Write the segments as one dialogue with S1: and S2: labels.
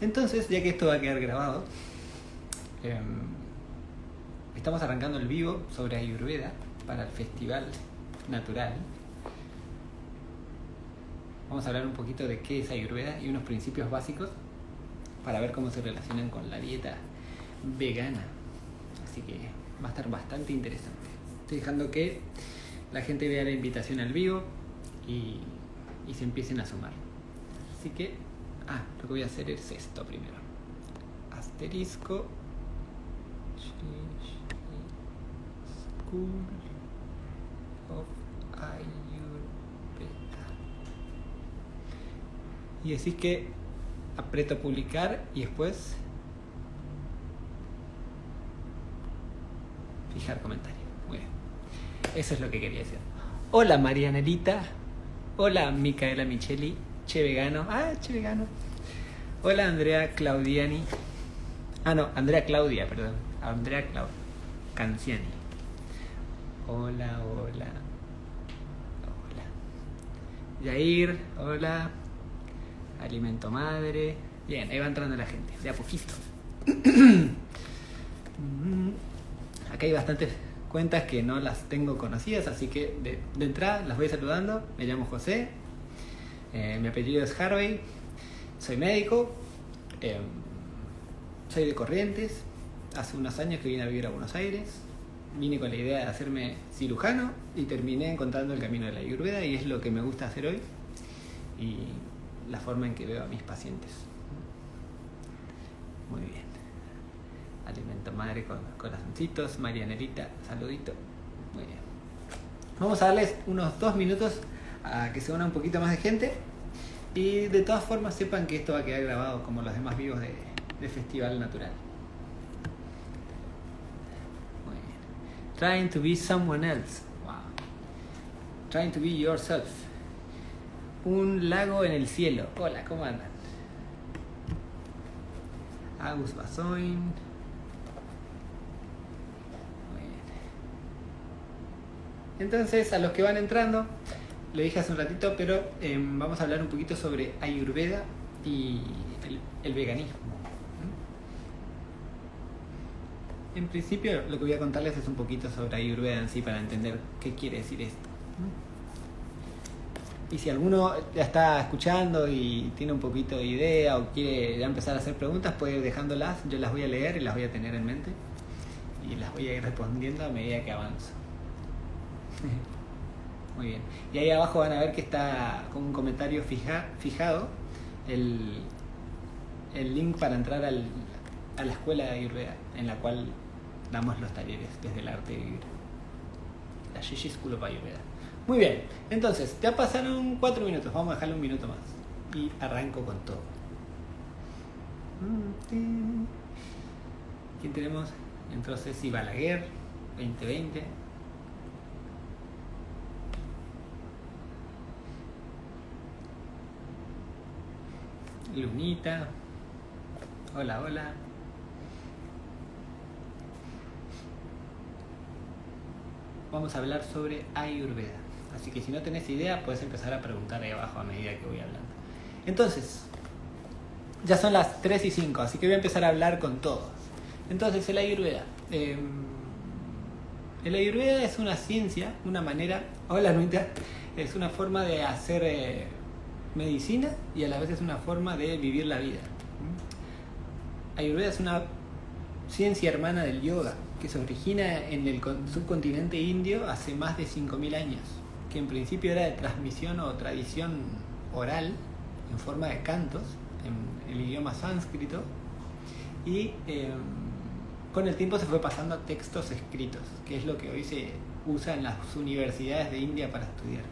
S1: Entonces, ya que esto va a quedar grabado, estamos arrancando el vivo sobre Ayurveda para el Festival Natural. Vamos a hablar un poquito de qué es Ayurveda y unos principios básicos para ver cómo se relacionan con la dieta vegana. Así que va a estar bastante interesante. Estoy dejando que la gente vea la invitación al vivo y se empiecen a sumar. Así que, lo que voy a hacer es esto primero. Asterisco. School of Ayurveda. Y decís que aprieto publicar y después fijar comentario. Muy bien. Eso es lo que quería decir. Hola Marianelita. Hola Micaela Micheli. Che vegano. Che vegano. Hola Andrea Claudiani. Andrea Claudia, perdón. Andrea Canciani. Hola. Yair, hola. Alimento Madre. Bien, ahí va entrando la gente, de a poquito. Acá hay bastantes cuentas que no las tengo conocidas, así que de entrada las voy saludando. Me llamo José, mi apellido es Harvey, soy médico, soy de Corrientes. Hace unos años que vine a vivir a Buenos Aires. Vine con la idea de hacerme cirujano y terminé encontrando el camino de la Ayurveda, y es lo que me gusta hacer hoy y la forma en que veo a mis pacientes. Muy bien. Alimento Madre con corazoncitos. Marianelita, saludito. Muy bien. Vamos a darles unos 2 minutos a que se una un poquito más de gente, y de todas formas sepan que esto va a quedar grabado como los demás vivos de Festival Natural. Muy bien. Trying to be someone else. Wow. Trying to be yourself. Un lago en el cielo. Hola, ¿cómo andan? Agus Basoin. Muy bien. Entonces, a los que van entrando, lo dije hace un ratito, pero vamos a hablar un poquito sobre Ayurveda y el veganismo. En principio, lo que voy a contarles es un poquito sobre Ayurveda en sí, para entender qué quiere decir esto. Y si alguno ya está escuchando y tiene un poquito de idea o quiere ya empezar a hacer preguntas, puede ir dejándolas. Yo las voy a leer y las voy a tener en mente y las voy a ir respondiendo a medida que avanzo. Muy bien. Y ahí abajo van a ver que está con un comentario fijado el link para entrar a la escuela de Ayurveda, en la cual damos los talleres desde el arte de vivir. La Shishi School of Ayurveda. Muy bien, entonces, ya pasaron 4 minutos, vamos a dejarle un minuto más. Y arranco con todo. ¿Quién tenemos? Entró Ceci Balaguer, 2020. Lunita. Hola. Vamos a hablar sobre Ayurveda. Así que si no tenés idea, puedes empezar a preguntar ahí abajo a medida que voy hablando. Entonces, ya son las 3:05, así que voy a empezar a hablar con todos. Entonces, el Ayurveda. El Ayurveda es una ciencia, una manera... Hola, Nuita. Es una forma de hacer medicina y a la vez es una forma de vivir la vida. Ayurveda es una ciencia hermana del yoga, que se origina en el subcontinente indio hace más de 5.000 años, que en principio era de transmisión o tradición oral en forma de cantos en el idioma sánscrito, y con el tiempo se fue pasando a textos escritos, que es lo que hoy se usa en las universidades de India para estudiar.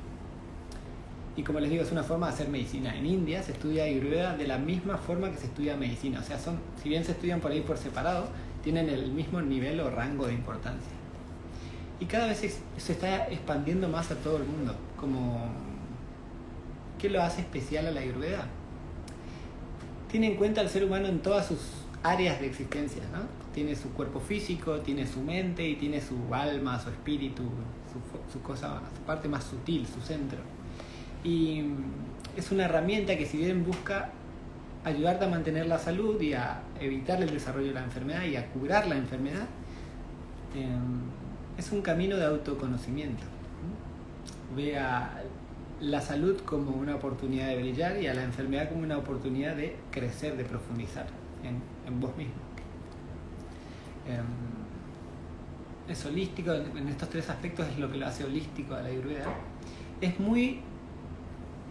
S1: Y como les digo, es una forma de hacer medicina. En India se estudia Ayurveda de la misma forma que se estudia medicina, o sea, si bien se estudian por ahí por separado, tienen el mismo nivel o rango de importancia. Y cada vez se está expandiendo más a todo el mundo. ¿Qué lo hace especial a la Ayurveda? Tiene en cuenta al ser humano en todas sus áreas de existencia, ¿no? Tiene su cuerpo físico, tiene su mente y tiene su alma, su espíritu, su parte más sutil, su centro. Y es una herramienta que, si bien busca ayudarte a mantener la salud y a evitar el desarrollo de la enfermedad y a curar la enfermedad, es un camino de autoconocimiento. Ve a la salud como una oportunidad de brillar y a la enfermedad como una oportunidad de crecer, de profundizar en vos mismo. Es holístico, en estos tres aspectos es lo que lo hace holístico a la Ayurveda.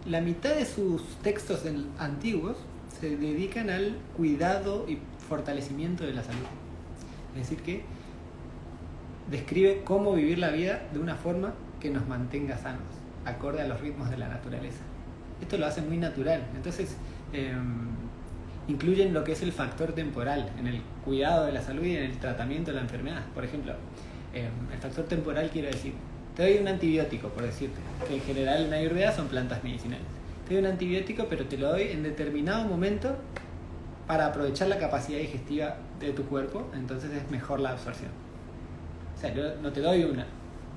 S1: La mitad de sus textos antiguos se dedican al cuidado y fortalecimiento de la salud. Es decir, que describe cómo vivir la vida de una forma que nos mantenga sanos, acorde a los ritmos de la naturaleza. Esto lo hace muy natural. Entonces, incluyen lo que es el factor temporal en el cuidado de la salud y en el tratamiento de la enfermedad. Por ejemplo, el factor temporal quiere decir, te doy un antibiótico, por decirte, que en general en Ayurveda son plantas medicinales. Te doy un antibiótico, pero te lo doy en determinado momento para aprovechar la capacidad digestiva de tu cuerpo, entonces es mejor la absorción. O sea, yo no te doy un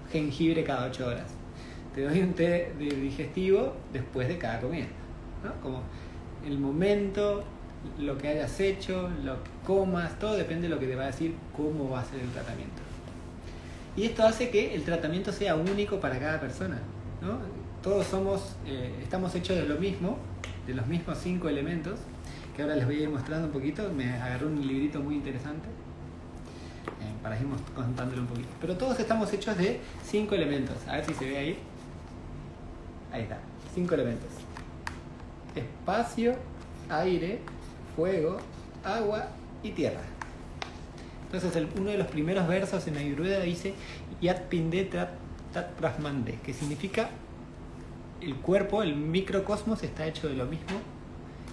S1: jengibre cada 8 horas, te doy un té digestivo después de cada comida, ¿no? Como el momento, lo que hayas hecho, lo que comas, todo depende de lo que te va a decir cómo va a ser el tratamiento. Y esto hace que el tratamiento sea único para cada persona, ¿no? Todos estamos hechos de lo mismo, de los mismos 5 elementos, que ahora les voy a ir mostrando un poquito. Me agarré un librito muy interesante para ir contándole un poquito. Pero todos estamos hechos de 5 elementos. A ver si se ve ahí. Ahí está, 5 elementos: espacio, aire, fuego, agua y tierra. Entonces uno de los primeros versos en Ayurveda dice Yat Pinde Tat Brahmande, que significa el cuerpo, el microcosmos está hecho de lo mismo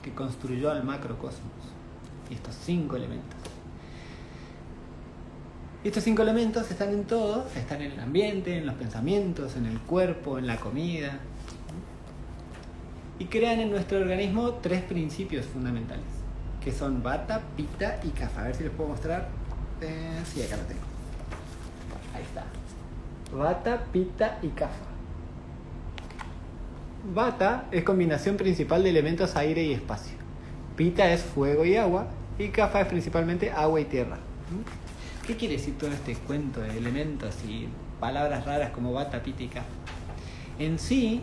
S1: que construyó al macrocosmos. Y estos 5 elementos. Y estos 5 elementos están en todo, están en el ambiente, en los pensamientos, en el cuerpo, en la comida. Y crean en nuestro organismo 3 principios fundamentales, que son Vata, Pitta y Kapha. A ver si les puedo mostrar. Sí, acá lo tengo. Ahí está. Vata, Pitta y Kapha. Vata es combinación principal de elementos aire y espacio. Pitta es fuego y agua. Y Kapha es principalmente agua y tierra. ¿Qué quiere decir todo este cuento de elementos y palabras raras como Vata, Pitta y Kapha? En sí,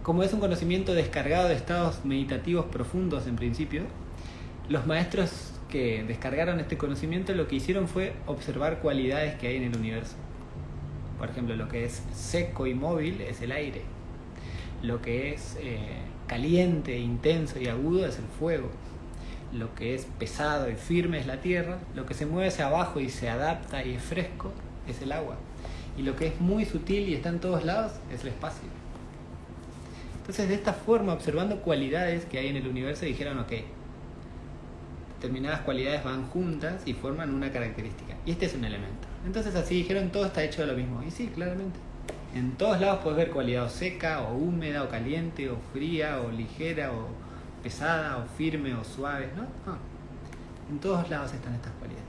S1: como es un conocimiento descargado de estados meditativos profundos en principio, los maestros que descargaron este conocimiento lo que hicieron fue observar cualidades que hay en el universo. Por ejemplo, lo que es seco y móvil es el aire. Lo que es caliente, intenso y agudo es el fuego. Lo que es pesado y firme es la tierra. Lo que se mueve hacia abajo y se adapta y es fresco es el agua. Y lo que es muy sutil y está en todos lados es el espacio. Entonces, de esta forma, observando cualidades que hay en el universo, dijeron, ok, determinadas cualidades van juntas y forman una característica. Y este es un elemento. Entonces así dijeron, todo está hecho de lo mismo. Y sí, claramente. En todos lados puedes ver cualidad o seca, o húmeda, o caliente, o fría, o ligera, o pesada, o firme, o suave, ¿no? En todos lados están estas cualidades.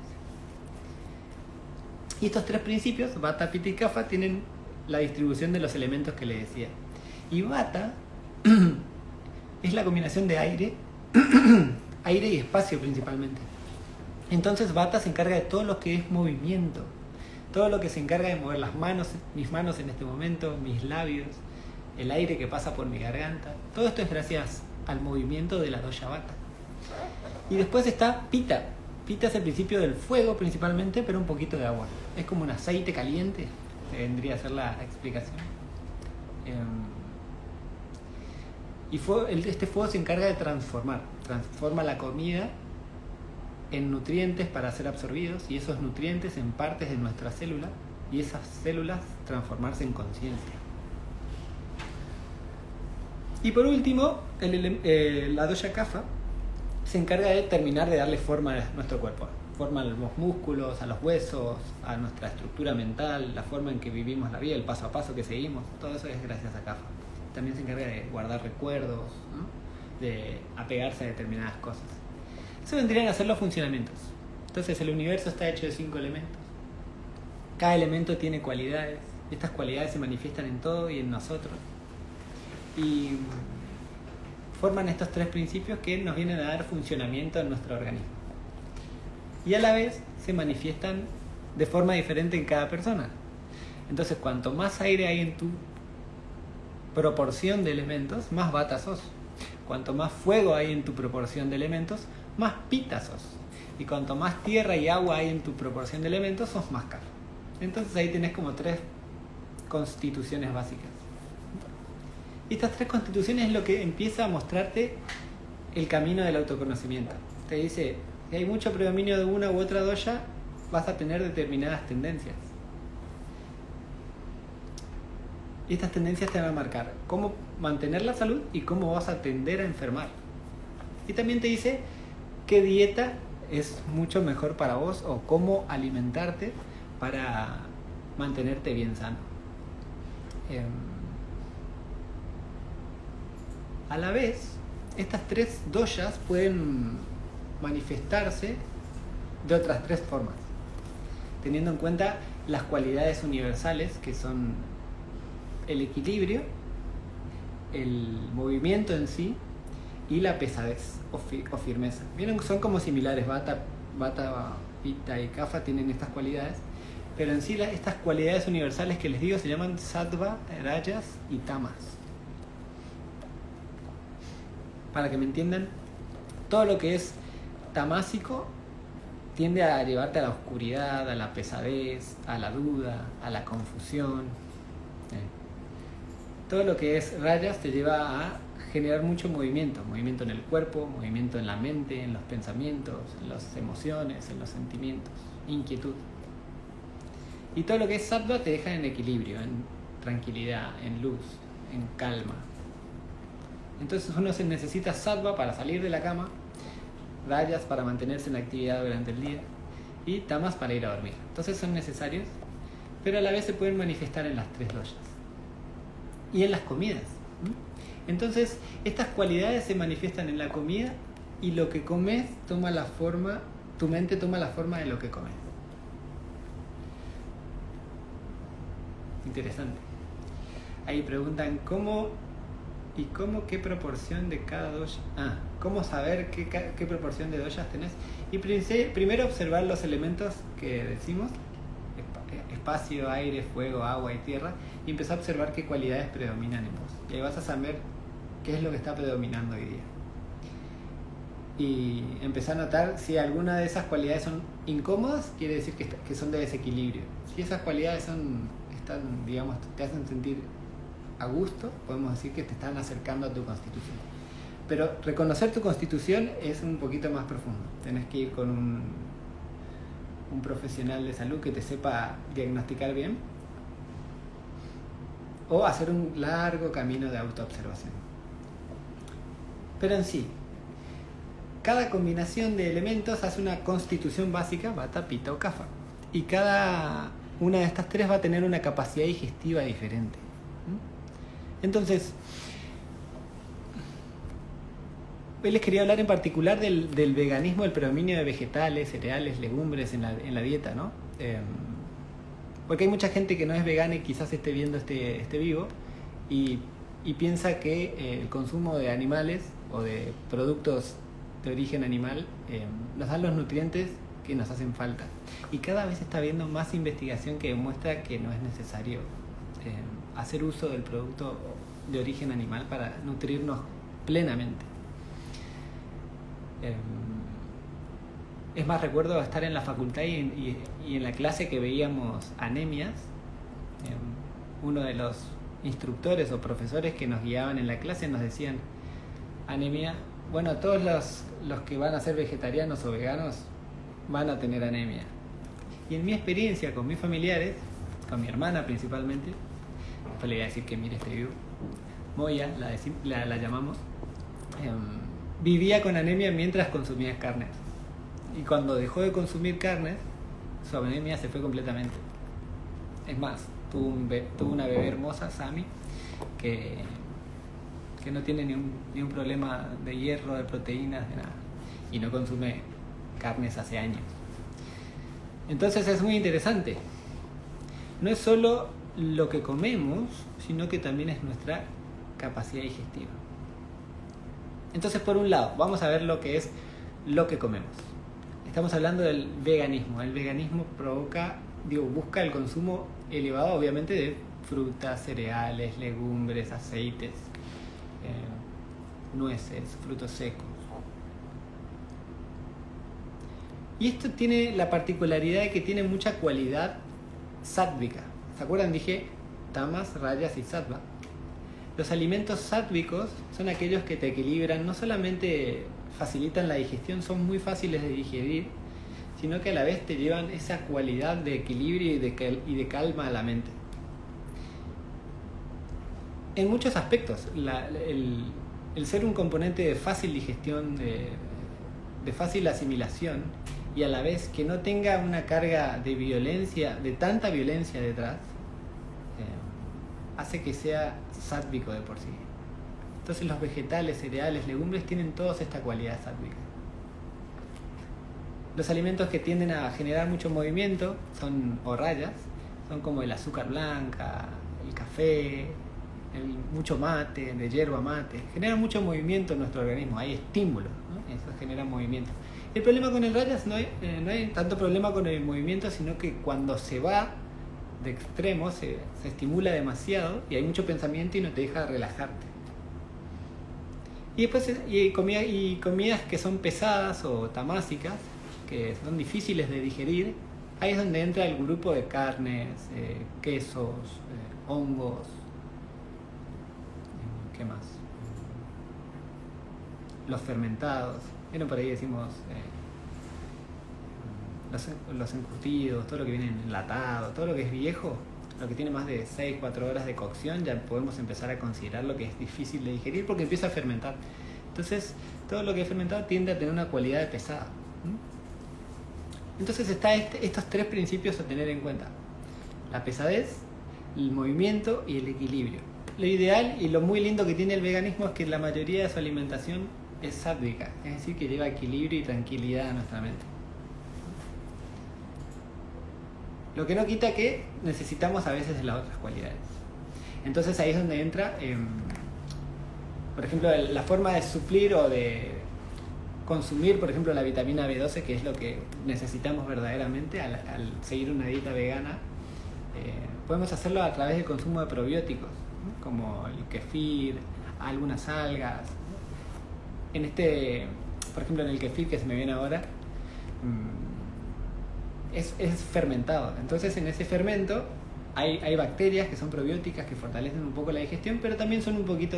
S1: Y estos 3 principios, Vata, Pitta y Kapha, tienen la distribución de los elementos que les decía. Y Vata es la combinación de aire aire y espacio principalmente. Entonces Vata se encarga de todo lo que es movimiento, todo lo que se encarga de mover las manos, mis manos en este momento, mis labios, el aire que pasa por mi garganta. Todo esto es gracias al movimiento de la dosha Vata. Y después está Pitta. Pitta es el principio del fuego principalmente, pero un poquito de agua. Es como un aceite caliente, vendría a ser la explicación. Y este fuego se encarga de transforma la comida en nutrientes para ser absorbidos, y esos nutrientes en partes de nuestra célula, y esas células transformarse en conciencia. Y por último, la dosha Kapha se encarga de terminar de darle forma a nuestro cuerpo, forma a los músculos, a los huesos, a nuestra estructura mental, la forma en que vivimos la vida, el paso a paso que seguimos. Todo eso es gracias a Kapha. También se encarga de guardar recuerdos, ¿no? De apegarse a determinadas cosas. Eso vendrían a ser los funcionamientos. Entonces el universo está hecho de 5 elementos. Cada elemento tiene cualidades. Estas cualidades se manifiestan en todo y en nosotros. Y forman estos tres principios que nos vienen a dar funcionamiento en nuestro organismo. Y a la vez se manifiestan de forma diferente en cada persona. Entonces, cuanto más aire hay en tu proporción de elementos, más vata sos. Cuanto más fuego hay en tu proporción de elementos, más pita sos. Y cuanto más tierra y agua hay en tu proporción de elementos, sos más kapha. Entonces ahí tenés como tres constituciones básicas. Y estas tres constituciones es lo que empieza a mostrarte el camino del autoconocimiento. Te dice, si hay mucho predominio de una u otra dosha, vas a tener determinadas tendencias. Y estas tendencias te van a marcar cómo mantener la salud y cómo vas a tender a enfermar. Y también te dice qué dieta es mucho mejor para vos o cómo alimentarte para mantenerte bien sano. A la vez, estas tres doshas pueden manifestarse de otras tres formas, teniendo en cuenta las cualidades universales que son el equilibrio, el movimiento en sí y la pesadez o firmeza. ¿Vieron? Son como similares, Vata, Pitta y Kapha tienen estas cualidades, pero en sí estas cualidades universales que les digo se llaman Sattva, Rajas y Tamas. Para que me entiendan, todo lo que es tamásico tiende a llevarte a la oscuridad, a la pesadez, a la duda, a la confusión. Todo lo que es rayas te lleva a generar mucho movimiento en el cuerpo, movimiento en la mente, en los pensamientos, en las emociones, en los sentimientos, inquietud. Y todo lo que es sattva te deja en equilibrio, en tranquilidad, en luz, en calma. Entonces uno se necesita sattva para salir de la cama, rayas para mantenerse en actividad durante el día y tamas para ir a dormir. Entonces son necesarios, pero a la vez se pueden manifestar en las tres doshas. Y en las comidas. Entonces, estas cualidades se manifiestan en la comida y lo que comes toma la forma, tu mente toma la forma de lo que comes. Interesante. Ahí preguntan qué proporción de cada dosha. ¿Cómo saber qué proporción de doshas tenés? Y primero observar los elementos que decimos, espacio, aire, fuego, agua y tierra, y empezar a observar qué cualidades predominan en vos. Y ahí vas a saber qué es lo que está predominando hoy día. Y empezar a notar si alguna de esas cualidades son incómodas, quiere decir que son de desequilibrio. Si esas cualidades te hacen sentir a gusto, podemos decir que te están acercando a tu constitución. Pero reconocer tu constitución es un poquito más profundo. Tenés que ir con un profesional de salud que te sepa diagnosticar bien o hacer un largo camino de autoobservación. Pero en sí, cada combinación de elementos hace una constitución básica, Vata, Pitta o Kapha, y cada una de estas tres va a tener una capacidad digestiva diferente. Entonces, hoy les quería hablar en particular del veganismo, el predominio de vegetales, cereales, legumbres en la dieta, ¿no? Porque hay mucha gente que no es vegana y quizás esté viendo este vivo y piensa que el consumo de animales o de productos de origen animal nos dan los nutrientes que nos hacen falta. Y cada vez está habiendo más investigación que demuestra que no es necesario hacer uso del producto de origen animal para nutrirnos plenamente. Es más, recuerdo estar en la facultad y en la clase que veíamos anemias, uno de los instructores o profesores que nos guiaban en la clase nos decían, anemia, bueno, todos los que van a ser vegetarianos o veganos van a tener anemia. Y en mi experiencia con mis familiares, con mi hermana principalmente, después le voy a decir que mire este vivo, Moya, la llamamos, vivía con anemia mientras consumía carnes. Y cuando dejó de consumir carnes, su anemia se fue completamente. Es más, tuvo una bebé hermosa, Sami, que no tiene ni un problema de hierro, de proteínas, de nada. Y no consume carnes hace años. Entonces es muy interesante. No es solo lo que comemos, sino que también es nuestra capacidad digestiva. Entonces, por un lado, vamos a ver lo que es lo que comemos. Estamos hablando del veganismo. El veganismo busca el consumo elevado, obviamente, de frutas, cereales, legumbres, aceites, nueces, frutos secos. Y esto tiene la particularidad de que tiene mucha cualidad sátvica. ¿Se acuerdan? Dije tamas, rayas y sattva. Los alimentos sáttvicos son aquellos que te equilibran, no solamente facilitan la digestión, son muy fáciles de digerir, sino que a la vez te llevan esa cualidad de equilibrio y de calma a la mente. En muchos aspectos, el ser un componente de fácil digestión, de fácil asimilación, y a la vez que no tenga una carga de violencia, de tanta violencia detrás, hace que sea sátvico de por sí. Entonces los vegetales, cereales, legumbres tienen todas esta cualidad sátvica. Los alimentos que tienden a generar mucho movimiento o rayas, son como el azúcar blanca, el café, mucho mate, de yerba mate. Generan mucho movimiento en nuestro organismo, hay estímulo, ¿no? Eso genera movimiento. El problema con el rayas no hay tanto problema con el movimiento, sino que cuando se va de extremo se estimula demasiado y hay mucho pensamiento y no te deja relajarte. Y después comidas que son pesadas o tamásicas, que son difíciles de digerir, ahí es donde entra el grupo de carnes, quesos, hongos, ¿qué más? Los fermentados. Bueno, por ahí decimos los encurtidos, todo lo que viene enlatado, todo lo que es viejo, lo que tiene más de 6-4 horas de cocción, ya podemos empezar a considerar lo que es difícil de digerir porque empieza a fermentar. Entonces, todo lo que es fermentado tiende a tener una cualidad de pesada. Entonces está estos tres principios a tener en cuenta: la pesadez, el movimiento y el equilibrio. Lo ideal y lo muy lindo que tiene el veganismo es que la mayoría de su alimentación es sátvica, es decir, que lleva equilibrio y tranquilidad a nuestra mente. Lo que no quita que necesitamos a veces de las otras cualidades. Entonces ahí es donde entra, por ejemplo, la forma de suplir o de consumir, por ejemplo, la vitamina B12, que es lo que necesitamos verdaderamente al seguir una dieta vegana. Podemos hacerlo a través del consumo de probióticos, ¿no? Como el kefir, algunas algas. Por ejemplo, en el kefir que se me viene ahora, es fermentado. Entonces en ese fermento hay bacterias que son probióticas, que fortalecen un poco la digestión, pero también son un poquito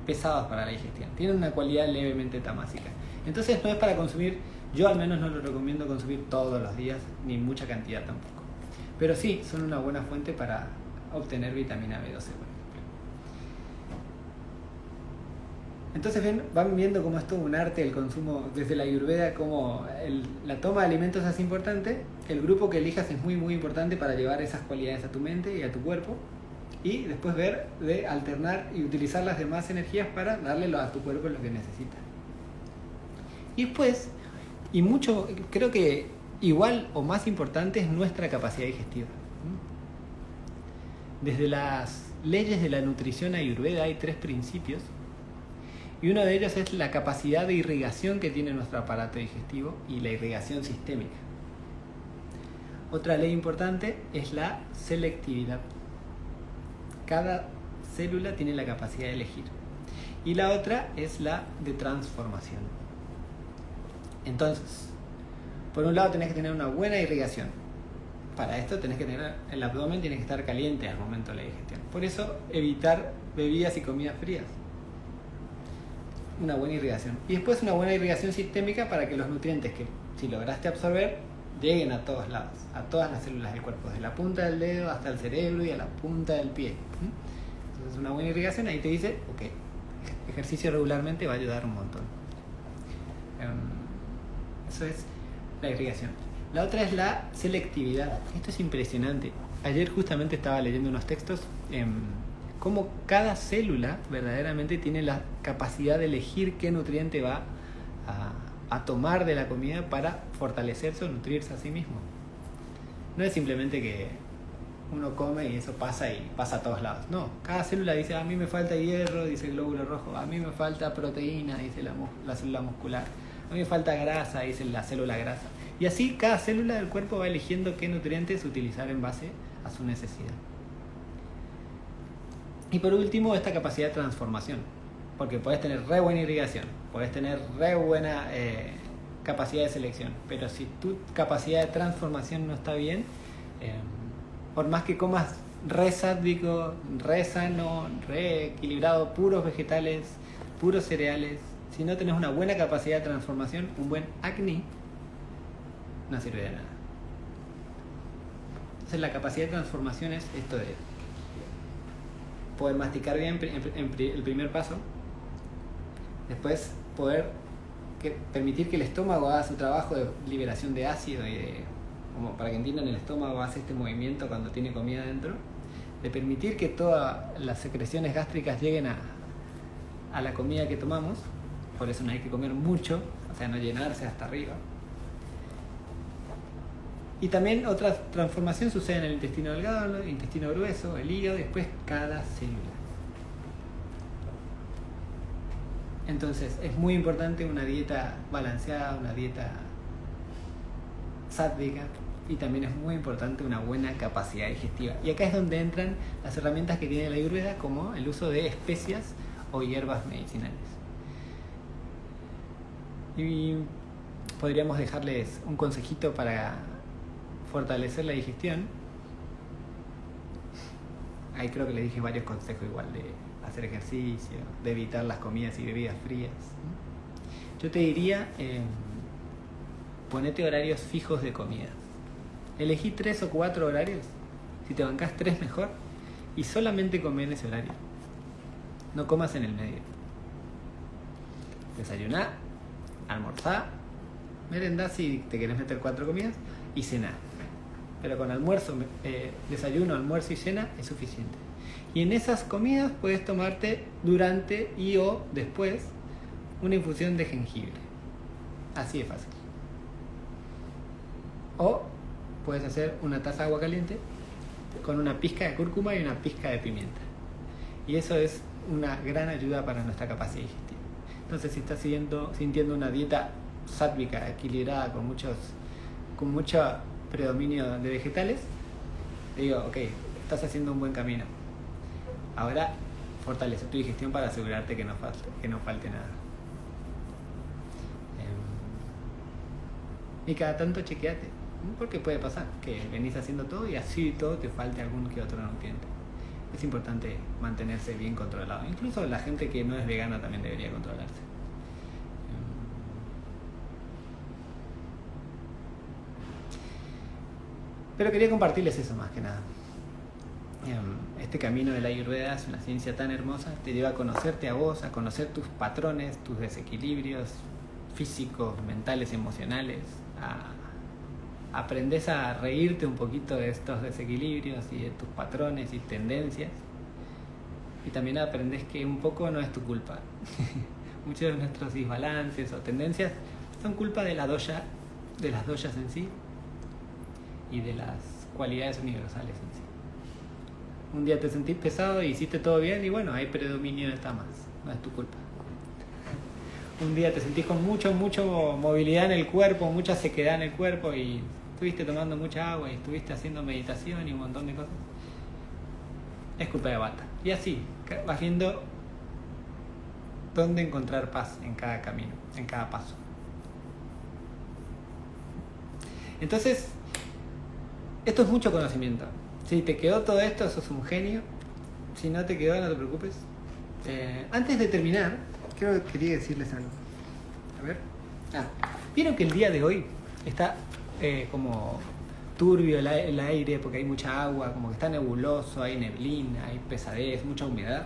S1: pesadas para la digestión. Tienen una cualidad levemente tamásica. Entonces no es para consumir, yo al menos no lo recomiendo consumir todos los días, ni mucha cantidad tampoco. Pero sí, son una buena fuente para obtener vitamina B12, por ejemplo. Entonces van viendo cómo es todo un arte el consumo desde la Ayurveda, cómo la toma de alimentos es importante, el grupo que elijas es muy muy importante para llevar esas cualidades a tu mente y a tu cuerpo, y después ver de alternar y utilizar las demás energías para darle a tu cuerpo lo que necesita. Y después, creo que igual o más importante es nuestra capacidad digestiva. Desde las leyes de la nutrición ayurveda hay 3 principios, y uno de ellos es la capacidad de irrigación que tiene nuestro aparato digestivo y la irrigación sistémica. Otra ley importante es la selectividad. Cada célula tiene la capacidad de elegir. Y la otra es la de transformación. Entonces, por un lado tenés que tener una buena irrigación. Para esto tenés que tener, el abdomen tiene que estar caliente al momento de la digestión. Por eso, evitar bebidas y comidas frías. Una buena irrigación. Y después una buena irrigación sistémica para que los nutrientes que si lograste absorber lleguen a todos lados, a todas las células del cuerpo, desde la punta del dedo hasta el cerebro y a la punta del pie. Entonces una buena irrigación ahí te dice, ok, ejercicio regularmente va a ayudar un montón. Eso es la irrigación. La otra es la selectividad. Esto es impresionante. Ayer justamente estaba leyendo unos textos cómo cada célula verdaderamente tiene la capacidad de elegir qué nutriente va a tomar de la comida para fortalecerse o nutrirse a sí mismo. No es simplemente que uno come y eso pasa y pasa a todos lados. No, cada célula dice, a mí me falta hierro, dice el glóbulo rojo, a mí me falta proteína, dice la célula muscular, a mí me falta grasa, dice la célula grasa. Y así cada célula del cuerpo va eligiendo qué nutrientes utilizar en base a su necesidad. Y por último, esta capacidad de transformación, porque podés tener re buena irrigación, podés tener re buena capacidad de selección, pero si tu capacidad de transformación no está bien, por más que comas re sádvico, re sano, re equilibrado, puros vegetales, puros cereales, si no tenés una buena capacidad de transformación, un buen acné, no sirve de nada. Entonces la capacidad de transformación es esto de poder masticar bien el primer paso, después poder permitir que el estómago haga su trabajo de liberación de ácido y como para que entiendan, el estómago hace este movimiento cuando tiene comida dentro, de permitir que todas las secreciones gástricas lleguen a la comida que tomamos. Por eso no hay que comer mucho, o sea, no llenarse hasta arriba. Y también otra transformación sucede en el intestino delgado, el intestino grueso, el hígado, y después cada célula. Entonces es muy importante una dieta balanceada, una dieta sádvica, y también es muy importante una buena capacidad digestiva. Y acá es donde entran las herramientas que tiene la Ayurveda, como el uso de especias o hierbas medicinales. Y podríamos dejarles un consejito para fortalecer la digestión. Ahí creo que les dije varios consejos, igual de hacer ejercicio, de evitar las comidas y bebidas frías. Yo te diría, ponete horarios fijos de comida. Elegí 3 o 4 horarios, si te bancás 3 mejor, y solamente come en ese horario. No comas en el medio. Desayuná, almorzá, merendá si te querés meter 4 comidas, y cená. Pero con almuerzo, desayuno, almuerzo y cena es suficiente. Y en esas comidas puedes tomarte durante y o después una infusión de jengibre. Así de fácil. O puedes hacer una taza de agua caliente con una pizca de cúrcuma y una pizca de pimienta. Y eso es una gran ayuda para nuestra capacidad digestiva. Entonces, si estás sintiendo una dieta sádvica, equilibrada, con mucho predominio de vegetales, te digo, ok, estás haciendo un buen camino. Ahora fortalece tu digestión para asegurarte que no falte nada. Y cada tanto chequeate, porque puede pasar que venís haciendo todo y así todo te falte algún que otro nutriente. Es importante mantenerse bien controlado. Incluso la gente que no es vegana también debería controlarse. Pero quería compartirles eso más que nada. Este camino de la Ayurveda es una ciencia tan hermosa, te lleva a conocerte a vos, a conocer tus patrones, tus desequilibrios físicos, mentales, emocionales. Aprendes a reírte un poquito de estos desequilibrios y de tus patrones y tendencias. Y también aprendes que un poco no es tu culpa. Muchos de nuestros desbalances o tendencias son culpa de las doshas en sí y de las cualidades universales en sí. Un día te sentís pesado y hiciste todo bien y bueno, hay predominio de tamas, no es tu culpa. Un día te sentís con mucho movilidad en el cuerpo, mucha sequedad en el cuerpo y estuviste tomando mucha agua y estuviste haciendo meditación y un montón de cosas. Es culpa de Vata. Y así, vas viendo dónde encontrar paz en cada camino, en cada paso. Entonces, esto es mucho conocimiento. Si te quedó todo esto, sos un genio. Si no te quedó, no te preocupes. Antes de terminar, quería decirles algo. A ver. Vieron que el día de hoy está como turbio el aire porque hay mucha agua, como que está nebuloso, hay neblina, hay pesadez, mucha humedad.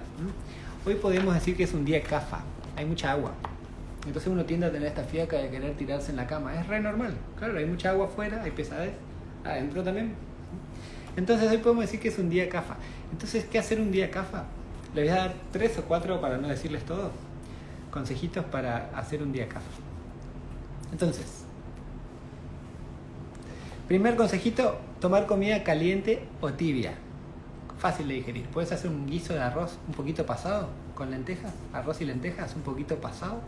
S1: Hoy podemos decir que es un día Kapha, hay mucha agua. Entonces uno tiende a tener esta fiaca de querer tirarse en la cama. Es re normal. Claro, hay mucha agua afuera, hay pesadez. Adentro también. Entonces hoy podemos decir que es un día Kapha. Entonces, ¿qué hacer un día Kapha? Les voy a dar 3 o 4, para no decirles todo, consejitos para hacer un día Kapha. Entonces, Primer consejito, tomar comida caliente o tibia. Fácil de digerir. Puedes hacer un guiso de arroz un poquito pasado con lentejas, arroz y lentejas un poquito pasado,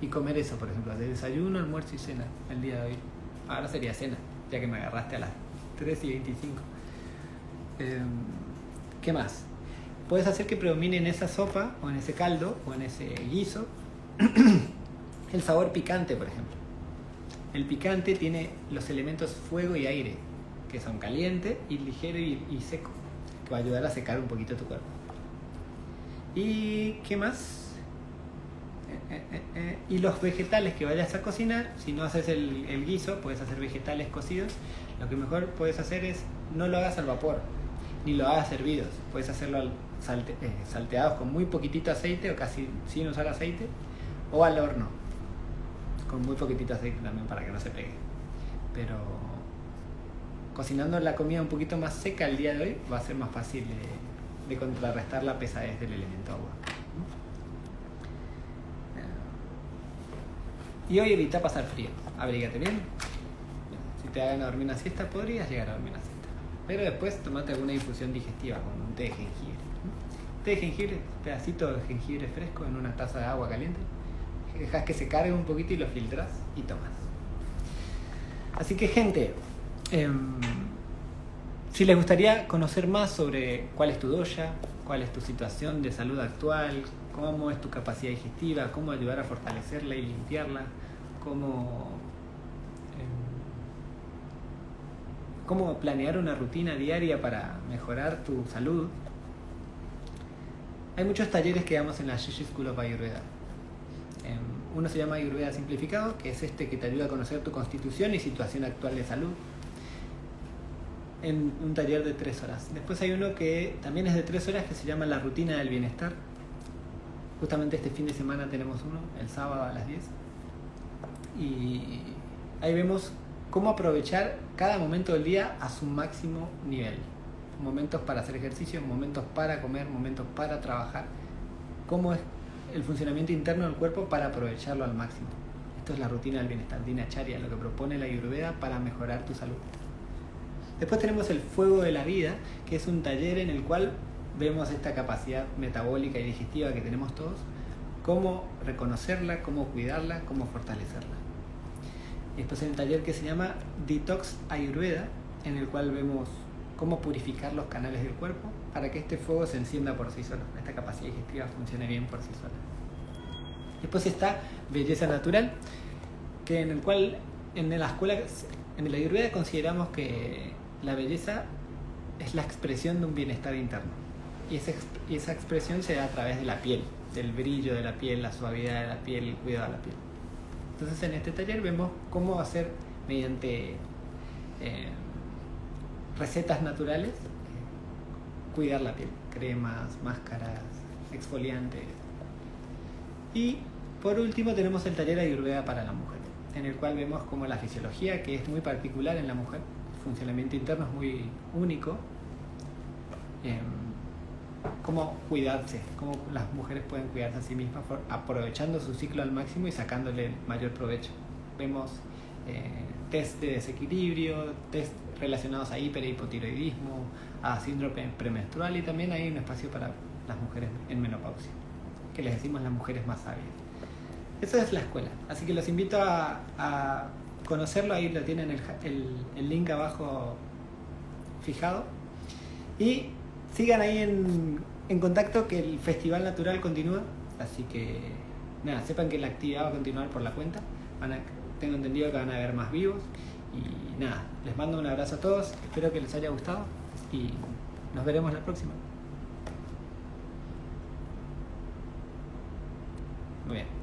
S1: y comer eso, por ejemplo, de desayuno, almuerzo y cena el día de hoy. Ahora sería cena, ya que me agarraste a las 3:25. ¿Qué más? Puedes hacer que predomine en esa sopa o en ese caldo o en ese guiso el sabor picante, por ejemplo. El picante tiene los elementos fuego y aire, que son caliente y ligero y seco, que va a ayudar a secar un poquito tu cuerpo. ¿Y qué más? Y los vegetales que vayas a cocinar, si no haces el guiso, puedes hacer vegetales cocidos. Lo que mejor puedes hacer es no lo hagas al vapor, ni lo hagas hervidos. Puedes hacerlo salteados con muy poquitito aceite o casi sin usar aceite, o al horno con muy poquitito aceite también para que no se pegue. Pero cocinando la comida un poquito más seca el día de hoy va a ser más fácil de contrarrestar la pesadez del elemento agua. Y hoy evita pasar frío, abrígate bien. Si te hagan a dormir una siesta, podrías llegar a dormir una siesta. Pero después tomate alguna infusión digestiva con un té de jengibre. Té de jengibre, pedacito de jengibre fresco en una taza de agua caliente. Dejas que se cargue un poquito y lo filtras y tomas. Así que, gente, si les gustaría conocer más sobre cuál es tu dosha, cuál es tu situación de salud actual, cómo es tu capacidad digestiva, cómo ayudar a fortalecerla y limpiarla, cómo planear una rutina diaria para mejorar tu salud, hay muchos talleres que damos en la Sri School of Ayurveda. Uno se llama Ayurveda Simplificado, que es este que te ayuda a conocer tu constitución y situación actual de salud, en un taller de 3 horas. Después hay uno que también es de 3 horas, que se llama La Rutina del Bienestar. Justamente este fin de semana tenemos uno, el sábado a las 10. Y ahí vemos cómo aprovechar cada momento del día a su máximo nivel. Momentos para hacer ejercicio, momentos para comer, momentos para trabajar. Cómo es el funcionamiento interno del cuerpo para aprovecharlo al máximo. Esto es la rutina del bienestar, Dinacharya, lo que propone la Ayurveda para mejorar tu salud. Después tenemos el fuego de la vida, que es un taller en el cual vemos esta capacidad metabólica y digestiva que tenemos todos, cómo reconocerla, cómo cuidarla, cómo fortalecerla. Y después hay un taller que se llama Detox Ayurveda, en el cual vemos cómo purificar los canales del cuerpo para que este fuego se encienda por sí solo, esta capacidad digestiva funcione bien por sí sola. Después está Belleza Natural, que en el cual en la escuela, en el Ayurveda consideramos que la belleza es la expresión de un bienestar interno, y esa expresión se da a través de la piel, del brillo de la piel, la suavidad de la piel, el cuidado de la piel. Entonces en este taller vemos cómo hacer mediante recetas naturales cuidar la piel, cremas, máscaras, exfoliantes. Y por último tenemos el taller Ayurveda para la mujer, en el cual vemos cómo la fisiología, que es muy particular en la mujer, el funcionamiento interno es muy único, cómo cuidarse, cómo las mujeres pueden cuidarse a sí mismas aprovechando su ciclo al máximo y sacándole el mayor provecho. Vemos test de desequilibrio, test relacionados a hiper e hipotiroidismo, a síndrome premenstrual, y también hay un espacio para las mujeres en menopausia, que les decimos las mujeres más sabias. Esa es la escuela, así que los invito a conocerlo. Ahí lo tienen el link abajo fijado, y sigan ahí en contacto, que el Festival Natural continúa, así que nada, sepan que la actividad va a continuar por la cuenta. Tengo entendido que van a haber más vivos, y nada, les mando un abrazo a todos, espero que les haya gustado y nos veremos la próxima. Muy bien.